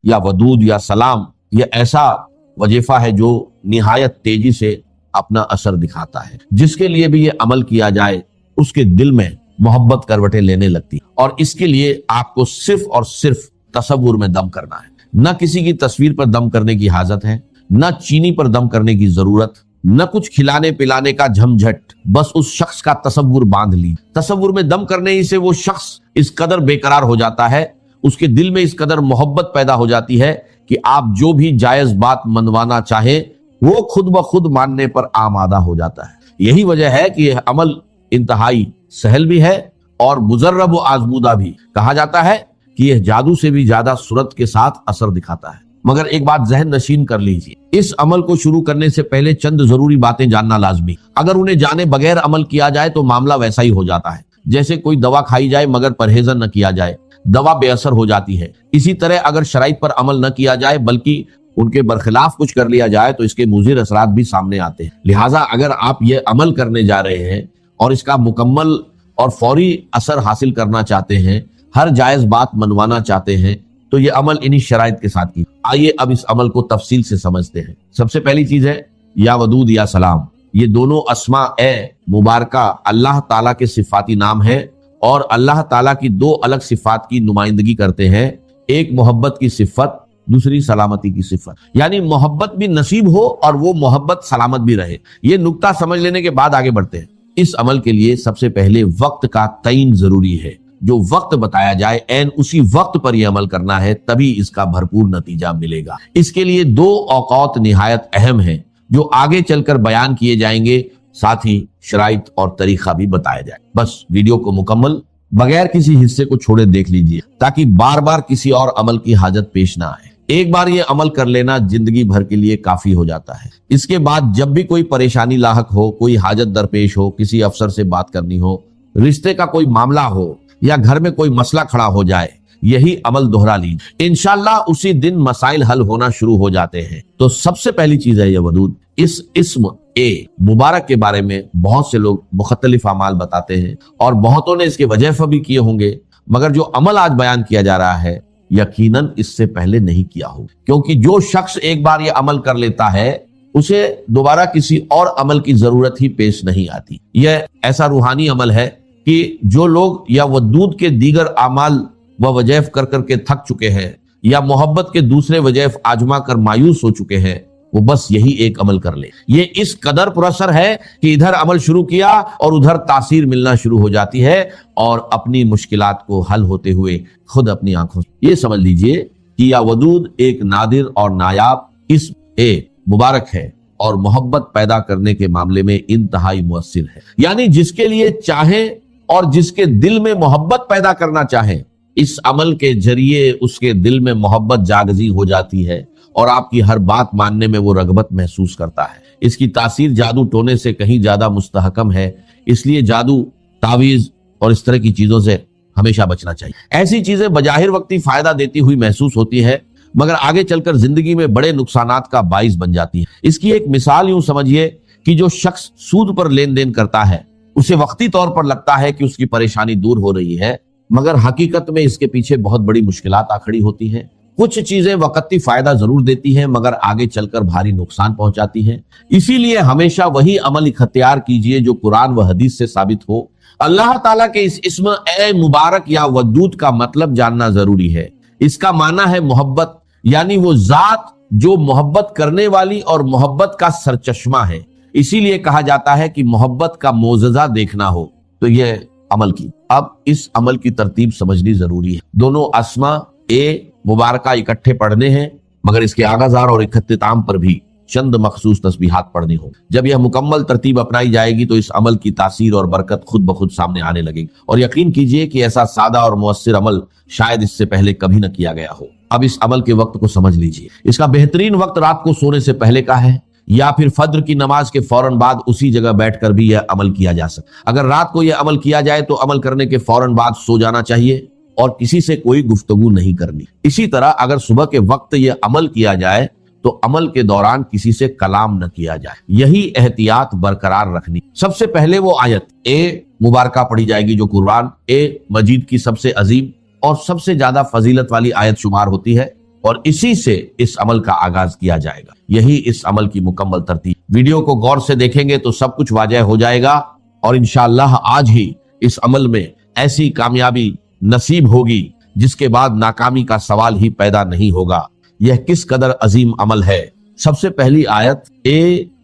या वदूद या सलाम, ये ऐसा वजीफा है जो निहायत तेजी से अपना असर दिखाता है। जिसके लिए भी ये अमल किया जाए उसके दिल में मोहब्बत करवटें लेने लगती है। और इसके लिए आपको सिर्फ और सिर्फ तसव्वुर में दम करना है। न किसी की तस्वीर पर दम करने की हाजत है, न चीनी पर दम करने की जरूरत, न कुछ खिलाने पिलाने का झमझट। बस उस शख्स का तसव्वुर बांध ली। तसव्वुर में दम करने ही से वो शख्स इस कदर बेकरार हो जाता है, उसके दिल में इस कदर मोहब्बत पैदा हो जाती है कि आप जो भी जायज बात मनवाना चाहे वो खुद ब खुद मानने पर आमादा हो जाता है। यही वजह है कि यह अमल इंतहाई सहल भी है और मुजर्रब व आजमूदा भी। कहा जाता है कि यह जादू से भी ज्यादा सूरत के साथ असर दिखाता है। मगर एक बात जहन नशीन कर लीजिए, इस अमल को शुरू करने से पहले चंद जरूरी बातें जानना लाजमी। अगर उन्हें जाने बगैर अमल किया जाए तो मामला वैसा ही हो जाता है जैसे कोई दवा खाई जाए मगर परहेजन न किया जाए, दवा बेअसर हो जाती है। इसी तरह अगर शराइत पर अमल न किया जाए बल्कि उनके बरखिलाफ कुछ कर लिया जाए तो इसके मुज़िर असरात भी सामने आते हैं। लिहाजा अगर आप ये अमल करने जा रहे हैं और इसका मुकम्मल और फौरी असर हासिल करना चाहते हैं, हर जायज बात मनवाना चाहते हैं, तो ये अमल इन्हीं शराइत के साथ की। आइए अब इस अमल को तफसील से समझते हैं। सबसे पहली चीज है या वदूद या सलाम। ये दोनों अस्मा ए मुबारका अल्लाह ताला के सिफाती नाम है और अल्लाह ताला की दो अलग सिफात की नुमाइंदगी करते हैं। एक मोहब्बत की सिफत, दूसरी सलामती की सिफत। यानी मोहब्बत भी नसीब हो और वो मोहब्बत सलामत भी रहे। ये नुक्ता समझ लेने के बाद आगे बढ़ते हैं। इस अमल के लिए सबसे पहले वक्त का तयन जरूरी है। जो वक्त बताया जाए ऐन उसी वक्त पर यह अमल करना है, तभी इसका भरपूर नतीजा मिलेगा। इसके लिए दो औकात निहायत अहम हैं जो आगे चलकर बयान किए जाएंगे, साथ ही शराइत और तरीका भी बताया जाए। बस वीडियो को मुकम्मल बगैर किसी हिस्से को छोड़े देख लीजिए ताकि बार बार किसी और अमल की हाजत पेश ना आए। एक बार ये अमल कर लेना जिंदगी भर के लिए काफी हो जाता है। इसके बाद जब भी कोई परेशानी लाहक हो, कोई हाजत दरपेश हो, किसी अफसर से बात करनी हो, रिश्ते का कोई मामला हो या घर में कोई मसला खड़ा हो जाए, यही अमल दोहरा लीजिए। इंशाअल्लाह उसी दिन मसाइल हल होना शुरू हो जाते हैं। तो सबसे पहली चीज है ये वदूद। इस इस्म ए मुबारक के बारे में बहुत से लोग मुख्तलिफ अमाल बताते हैं और बहुतों ने इसके वजीफा भी किए होंगे, मगर जो अमल आज बयान किया जा रहा है यकीनन इससे पहले नहीं किया हो, क्योंकि जो शख्स एक बार ये अमल कर लेता है उसे दोबारा किसी और अमल की जरूरत ही पेश नहीं आती। यह ऐसा रूहानी अमल है कि जो लोग या वदूद के दीगर अमाल व वजैफ कर करके थक चुके हैं या मोहब्बत के दूसरे वजैफ आजमा कर मायूस हो चुके हैं, वो बस यही एक अमल कर ले। ये इस कदर पुरअसर है कि इधर अमल शुरू किया और उधर तासीर मिलना शुरू हो जाती है और अपनी मुश्किलात को हल होते हुए खुद अपनी आंखों से। ये समझ लीजिए कि या वदूद एक नादिर और नायाब इस्म ए मुबारक है और मोहब्बत पैदा करने के मामले में इंतहाई मुअस्सिर है। यानी जिसके लिए चाहे और जिसके दिल में मोहब्बत पैदा करना चाहे, इस अमल के जरिए उसके दिल में मोहब्बत जागजी हो जाती है और आपकी हर बात मानने में वो रगबत महसूस करता है। इसकी तासीर जादू टोने से कहीं ज्यादा मुस्तहकम है, इसलिए जादू, तावीज और इस तरह की चीजों से हमेशा बचना चाहिए। ऐसी चीजें बजाहिर वक्ती फायदा देती हुई महसूस होती है, मगर आगे चलकर जिंदगी में बड़े नुकसानात का बाइस बन जाती है। इसकी एक मिसाल यूं समझिए कि जो शख्स सूद पर लेन देन करता है, उसे वक्ती तौर पर लगता है कि उसकी परेशानी दूर हो रही है, मगर हकीकत में इसके पीछे बहुत बड़ी मुश्किलात आ खड़ी होती हैं। कुछ चीजें वक्ती फायदा जरूर देती हैं, मगर आगे चलकर भारी नुकसान पहुंचाती हैं। इसीलिए हमेशा वही अमल इख्तियार कीजिए जो कुरान व हदीस से साबित हो। अल्लाह ताला के इस इस्म ए मुबारक या वदूद का मतलब जानना जरूरी है। इसका माना है मोहब्बत, यानी वो जात जो मोहब्बत करने वाली और मोहब्बत का सरचश्मा है। इसीलिए कहा जाता है कि मोहब्बत का मोजज़ा देखना हो तो यह अमल की। अब इस अमल की तरतीब समझनी जरूरी है। दोनों अस्मा ए मुबारका इकट्ठे पढ़ने हैं, मगर इसके आगाज़ार और इख्तिताम पर भी चंद मखसूस तस्बीहात पढ़नी हो। जब यह मुकम्मल तरतीब अपनाई जाएगी तो इस अमल की तासीर और बरकत खुद ब खुद सामने आने लगेगी। और यकीन कीजिए कि ऐसा सादा और मुअस्सिर अमल शायद इससे पहले कभी न किया गया हो। अब इस अमल के वक्त को समझ लीजिए। इसका बेहतरीन वक्त रात को सोने से पहले का है या फिर फज्र की नमाज के फौरन बाद उसी जगह बैठकर भी यह अमल किया जा सकता। अगर रात को यह अमल किया जाए तो अमल करने के फौरन बाद सो जाना चाहिए और किसी से कोई गुफ्तगू नहीं करनी। इसी तरह अगर सुबह के वक्त यह अमल किया जाए तो अमल के दौरान किसी से कलाम न किया जाए। यही एहतियात बरकरार रखनी। सबसे पहले वो आयत ए मुबारका पढ़ी जाएगी जो कुरान ए मजीद की सबसे अजीम और सबसे ज्यादा फजीलत वाली आयत शुमार होती है। اور اسی سے اس عمل کا آغاز کیا جائے گا. یہی اس عمل کی مکمل ترتیب. ویڈیو کو غور سے دیکھیں گے تو سب کچھ واضح ہو جائے گا اور انشاءاللہ آج ہی اس عمل میں ایسی کامیابی نصیب ہوگی جس کے بعد ناکامی کا سوال ہی پیدا نہیں ہوگا. یہ کس قدر عظیم عمل ہے. سب سے پہلی آیت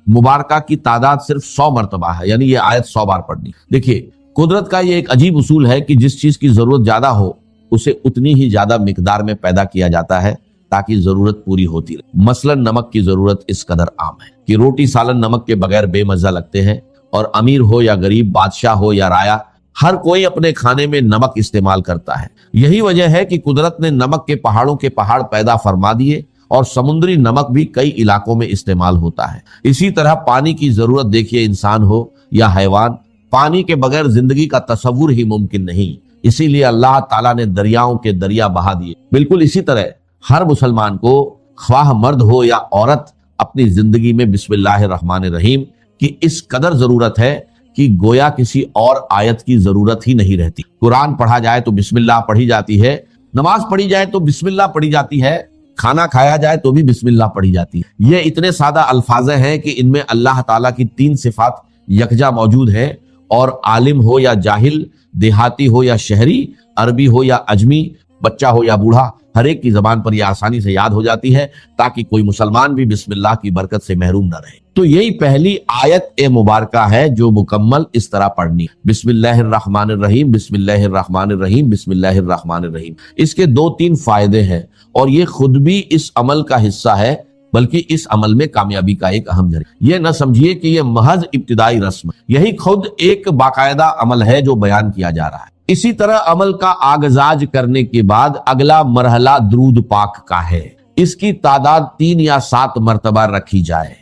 مبارکہ کی تعداد صرف 100 مرتبہ ہے، یعنی یہ آیت 100 بار پڑھنی. دیکھیے قدرت کا یہ ایک عجیب اصول ہے کہ جس چیز کی ضرورت زیادہ ہو اسے اتنی ہی زیادہ مقدار میں پیدا کیا جاتا ہے تاکہ ضرورت پوری ہوتی رہے. مثلا نمک کی ضرورت اس قدر عام ہے کہ روٹی سالن نمک کے بغیر بے مزہ لگتے ہیں، اور امیر ہو یا غریب، بادشاہ ہو یا رایا، ہر کوئی اپنے کھانے میں نمک استعمال کرتا ہے. یہی وجہ ہے کہ قدرت نے نمک کے پہاڑوں کے پہاڑ پیدا فرما دیے اور سمندری نمک بھی کئی علاقوں میں استعمال ہوتا ہے. اسی طرح پانی کی ضرورت دیکھیے، انسان ہو یا حیوان، پانی کے بغیر زندگی کا تصور ہی ممکن نہیں. اسی لیے اللہ تعالیٰ نے دریاؤں کے دریا بہا دیے. بالکل اسی طرح ہر مسلمان کو، خواہ مرد ہو یا عورت، اپنی زندگی میں بسم اللہ الرحمن الرحیم کی اس قدر ضرورت ہے کہ گویا کسی اور آیت کی ضرورت ہی نہیں رہتی. قرآن پڑھا جائے تو بسم اللہ پڑھی جاتی ہے، نماز پڑھی جائے تو بسم اللہ پڑھی جاتی ہے، کھانا کھایا جائے تو بھی بسم اللہ پڑھی جاتی ہے. یہ اتنے سادہ الفاظ ہیں کہ ان میں اللہ تعالیٰ کی 3 صفات یکجا موجود ہیں، اور عالم ہو یا جاہل، دیہاتی ہو یا شہری، عربی ہو یا عجمی، بچہ ہو یا بوڑھا، ہر ایک کی زبان پر یہ آسانی سے یاد ہو جاتی ہے تاکہ کوئی مسلمان بھی بسم اللہ کی برکت سے محروم نہ رہے. تو یہی پہلی آیت مبارکہ ہے جو مکمل اس طرح پڑھنی. بسم اللہ الرحمن الرحیم، بسم اللہ الرحمن الرحیم، بسم اللہ الرحمن الرحیم. اس کے 2-3 فائدے ہیں اور یہ خود بھی اس عمل کا حصہ ہے، بلکہ اس عمل میں کامیابی کا ایک اہم ذریعہ. یہ نہ سمجھیے کہ یہ محض ابتدائی رسم، یہی خود ایک باقاعدہ عمل ہے جو بیان کیا جا رہا ہے. اسی طرح عمل کا آغاز کرنے کے بعد اگلا مرحلہ درود پاک کا ہے. اس کی تعداد 3 یا 7 مرتبہ رکھی جائے.